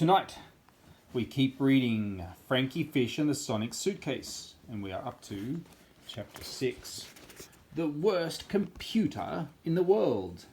Tonight, we keep reading Frankie Fish and the Sonic Suitcase, and we are up to Chapter 6, The Worst Computer in the World.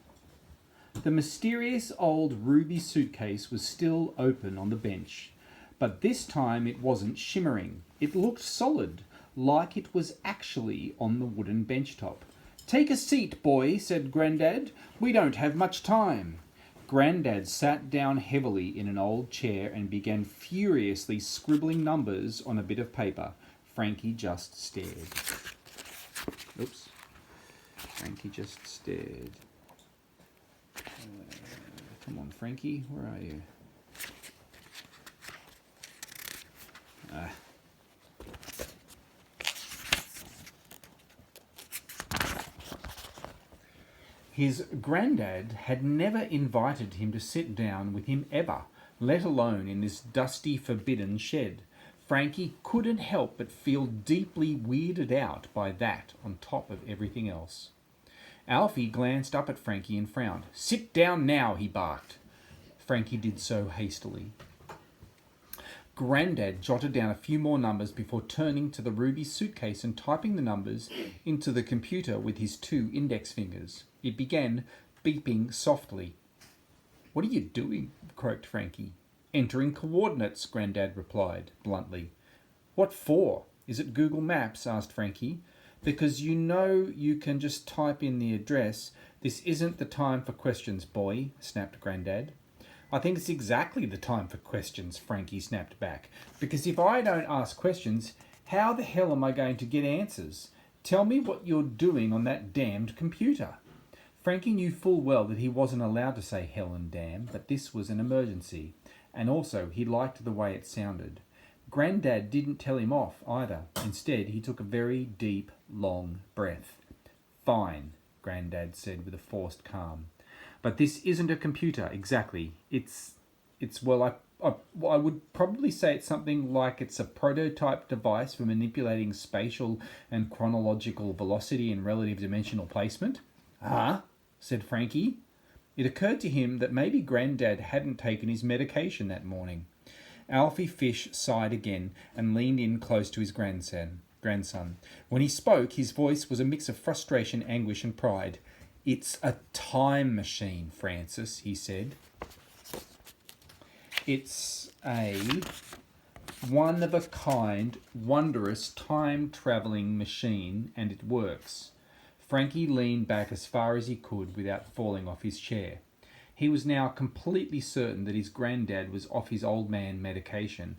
The mysterious old ruby suitcase was still open on the bench, but this time it wasn't shimmering. It looked solid, like it was actually on the wooden bench top. "Take a seat, boy," said Grandad. "We don't have much time." Grandad sat down heavily in an old chair and began furiously scribbling numbers on a bit of paper. Frankie just stared. Oops. Frankie just stared. Come on, Frankie, where are you? His granddad had never invited him to sit down with him ever, let alone in this dusty, forbidden shed. Frankie couldn't help but feel deeply weirded out by that on top of everything else. Alfie glanced up at Frankie and frowned. "Sit down now," he barked. Frankie did so hastily. Grandad jotted down a few more numbers before turning to the ruby suitcase and typing the numbers into the computer with his 2 index fingers. It began beeping softly. "What are you doing?" croaked Frankie. "Entering coordinates," Grandad replied bluntly. "What for? Is it Google Maps?" asked Frankie. "Because you know you can just type in the address. This isn't the time for questions, boy," snapped Grandad. "I think it's exactly the time for questions," Frankie snapped back. "Because if I don't ask questions, how the hell am I going to get answers? Tell me what you're doing on that damned computer." Frankie knew full well that he wasn't allowed to say hell and damn, but this was an emergency, and also he liked the way it sounded. Grandad didn't tell him off either. Instead, he took a very deep, long breath. "Fine," Grandad said with a forced calm. "But this isn't a computer, exactly. It's well, I would probably say it's something like it's a prototype device for manipulating spatial and chronological velocity and relative dimensional placement." "Huh?" said Frankie. It occurred to him that maybe Grandad hadn't taken his medication that morning. Alfie Fish sighed again and leaned in close to his grandson. When he spoke, his voice was a mix of frustration, anguish, and pride. "It's a time machine, Francis," he said. "It's a one-of-a-kind, wondrous time-travelling machine, and it works." Frankie leaned back as far as he could without falling off his chair. He was now completely certain that his granddad was off his old man medication.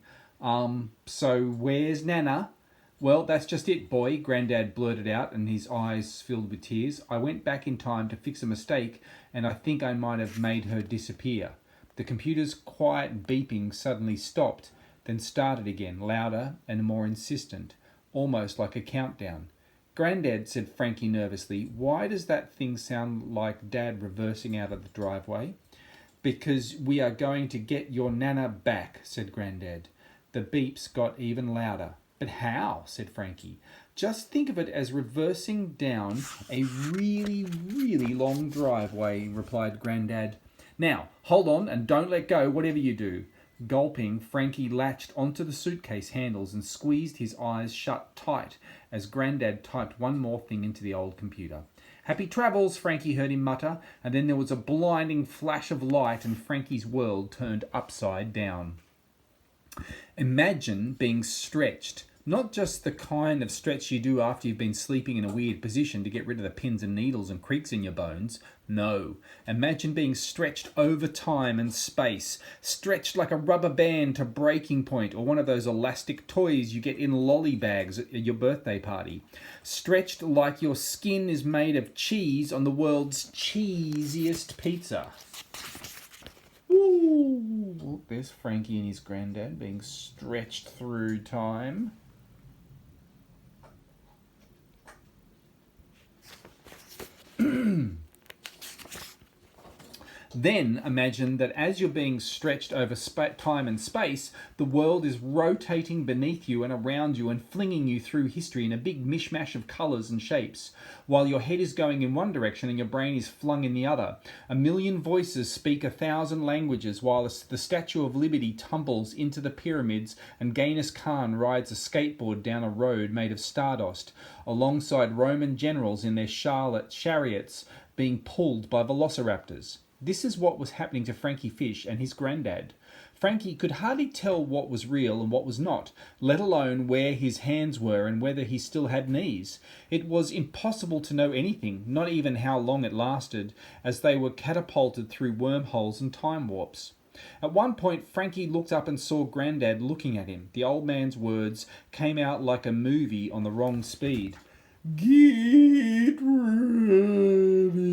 So where's Nana?" "Well, that's just it, boy," Grandad blurted out, and his eyes filled with tears. "I went back in time to fix a mistake, and I think I might have made her disappear." The computer's quiet beeping suddenly stopped, then started again, louder and more insistent, almost like a countdown. "Grandad," said Frankie nervously, "why does that thing sound like Dad reversing out of the driveway?" "Because we are going to get your Nana back," said Grandad. The beeps got even louder. "But how?" said Frankie. "Just think of it as reversing down a really, really long driveway," replied Grandad. "Now, hold on and don't let go, whatever you do." Gulping, Frankie latched onto the suitcase handles and squeezed his eyes shut tight as Grandad typed one more thing into the old computer. "Happy travels," Frankie heard him mutter, and then there was a blinding flash of light and Frankie's world turned upside down. Imagine being stretched. Not just the kind of stretch you do after you've been sleeping in a weird position to get rid of the pins and needles and creaks in your bones. No. Imagine being stretched over time and space, stretched like a rubber band to breaking point or one of those elastic toys you get in lolly bags at your birthday party. Stretched like your skin is made of cheese on the world's cheesiest pizza. Ooh, there's Frankie and his granddad being stretched through time. Then imagine that as you're being stretched over time and space, the world is rotating beneath you and around you and flinging you through history in a big mishmash of colours and shapes, while your head is going in one direction and your brain is flung in the other. A million voices speak 1,000 languages while the Statue of Liberty tumbles into the pyramids and Genghis Khan rides a skateboard down a road made of stardust, alongside Roman generals in their chariots being pulled by velociraptors. This is what was happening to Frankie Fish and his granddad. Frankie could hardly tell what was real and what was not, let alone where his hands were and whether he still had knees. It was impossible to know anything, not even how long it lasted, as they were catapulted through wormholes and time warps. At one point, Frankie looked up and saw Grandad looking at him. The old man's words came out like a movie on the wrong speed. Get ready.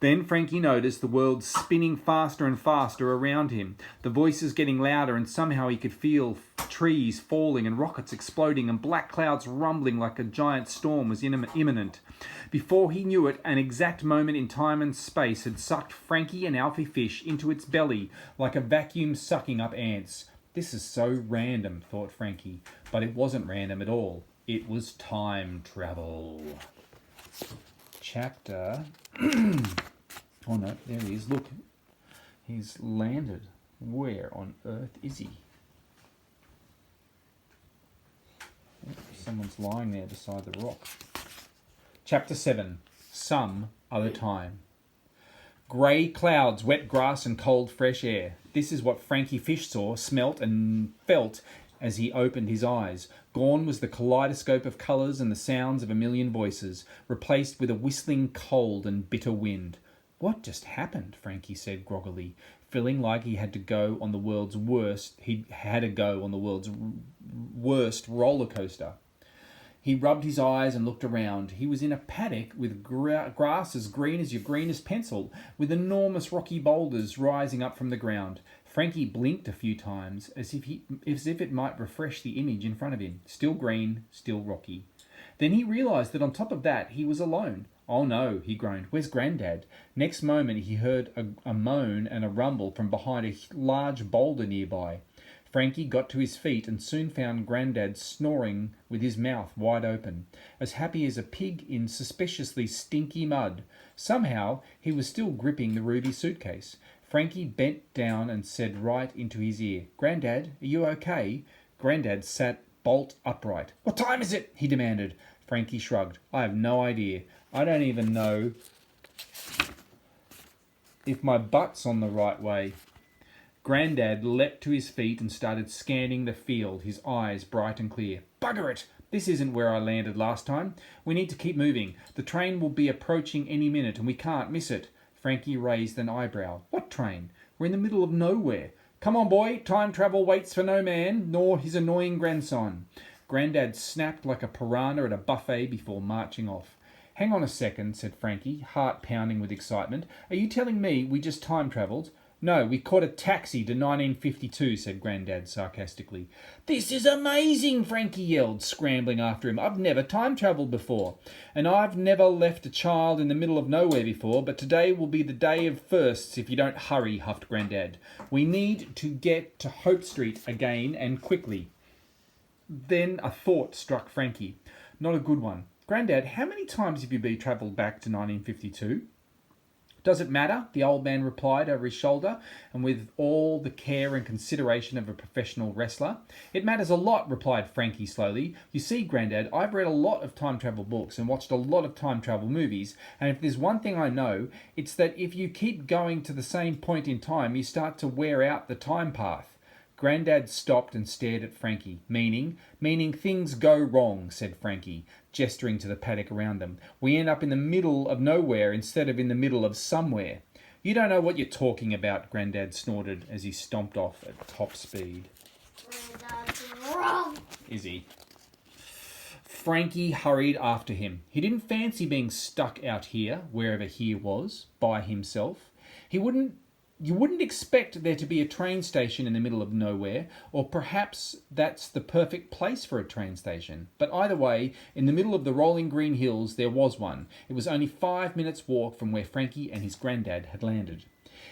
Then Frankie noticed the world spinning faster and faster around him, the voices getting louder, and somehow he could feel trees falling and rockets exploding and black clouds rumbling like a giant storm was imminent. Before he knew it, an exact moment in time and space had sucked Frankie and Alfie Fish into its belly like a vacuum sucking up ants. This is so random, thought Frankie, but it wasn't random at all. It was time travel. Chapter... Oh no, there he is. Look, he's landed. Where on earth is he? Someone's lying there beside the rock. Chapter 7. Some Other Time. Grey clouds, wet grass and cold fresh air. This is what Frankie Fish saw, smelt and felt as he opened his eyes. Gone was the kaleidoscope of colours and the sounds of a million voices, replaced with a whistling cold and bitter wind. What just happened? Frankie said groggily, feeling like he had to go on the world's worst. He had to go on the world's worst roller coaster. He rubbed his eyes and looked around. He was in a paddock with grass as green as your greenest pencil, with enormous rocky boulders rising up from the ground. Frankie blinked a few times, as if it might refresh the image in front of him. Still green, still rocky. Then he realised that on top of that, he was alone. Oh no, he groaned. Where's Grandad? Next moment, he heard a moan and a rumble from behind a large boulder nearby. Frankie got to his feet and soon found Grandad snoring with his mouth wide open, as happy as a pig in suspiciously stinky mud. Somehow, he was still gripping the ruby suitcase. Frankie bent down and said right into his ear, "Grandad, are you okay?" Grandad sat bolt upright. "What time is it?" he demanded. Frankie shrugged. "I have no idea. I don't even know if my butt's on the right way." Grandad leapt to his feet and started scanning the field, his eyes bright and clear. "Bugger it! This isn't where I landed last time. We need to keep moving. The train will be approaching any minute and we can't miss it." Frankie raised an eyebrow. "What train? We're in the middle of nowhere. Come on, boy. Time travel waits for no man, nor his annoying grandson." Grandad snapped like a piranha at a buffet before marching off. "Hang on a second," said Frankie, heart pounding with excitement. "Are you telling me we just time travelled?" "No, we caught a taxi to 1952, said Grandad sarcastically. "This is amazing," Frankie yelled, scrambling after him. "I've never time travelled before. And I've never left a child in the middle of nowhere before, but today will be the day of firsts if you don't hurry," huffed Grandad. "We need to get to Hope Street again and quickly." Then a thought struck Frankie. Not a good one. "Grandad, how many times have you been travelled back to 1952? "Does it matter?" the old man replied over his shoulder, and with all the care and consideration of a professional wrestler. "It matters a lot," replied Frankie slowly. "You see, Grandad, I've read a lot of time travel books and watched a lot of time travel movies, and if there's one thing I know, it's that if you keep going to the same point in time, you start to wear out the time path." Grandad stopped and stared at Frankie. Meaning things go wrong, said Frankie, gesturing to the paddock around them. "We end up in the middle of nowhere instead of in the middle of somewhere." "You don't know what you're talking about," Grandad snorted as he stomped off at top speed. Granddad's wrong. Is he? Frankie hurried after him. He didn't fancy being stuck out here, wherever here was, by himself. He wouldn't You wouldn't expect there to be a train station in the middle of nowhere, or perhaps that's the perfect place for a train station. But either way, in the middle of the rolling green hills, there was one. It was only 5 minutes' walk from where Frankie and his granddad had landed.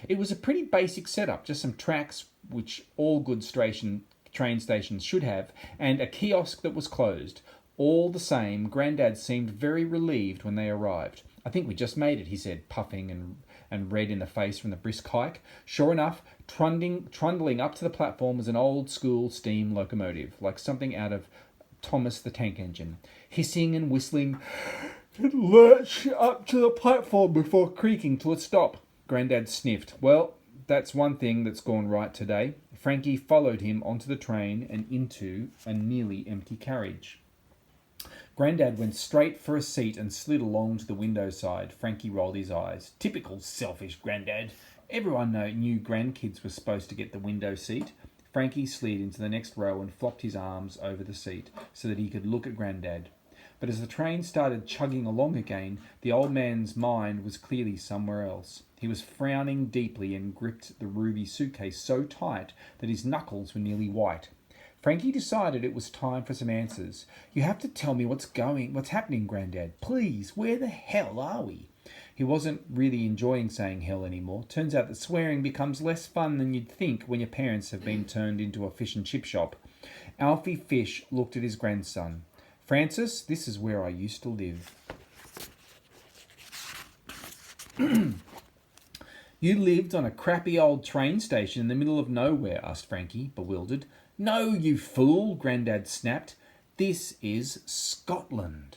It was a pretty basic setup, just some tracks, which all good train stations should have, and a kiosk that was closed. All the same, Grandad seemed very relieved when they arrived. "I think we just made it," he said, puffing and red in the face from the brisk hike. Sure enough, trundling up to the platform was an old-school steam locomotive, like something out of Thomas the Tank Engine. Hissing and whistling, it lurched up to the platform before creaking to a stop. Grandad sniffed. "Well, that's one thing that's gone right today." Frankie followed him onto the train and into a nearly empty carriage. Grandad went straight for a seat and slid along to the window side. Frankie rolled his eyes. Typical selfish Grandad. Everyone knew grandkids were supposed to get the window seat. Frankie slid into the next row and flopped his arms over the seat so that he could look at Grandad. But as the train started chugging along again, the old man's mind was clearly somewhere else. He was frowning deeply and gripped the ruby suitcase so tight that his knuckles were nearly white. Frankie decided it was time for some answers. "You have to tell me what's happening, Grandad. Please, where the hell are we?" He wasn't really enjoying saying hell anymore. Turns out that swearing becomes less fun than you'd think when your parents have been turned into a fish and chip shop. Alfie Fish looked at his grandson. "Francis, this is where I used to live." "You lived on a crappy old train station in the middle of nowhere?" asked Frankie, bewildered. "No, you fool," Grandad snapped. "This is Scotland."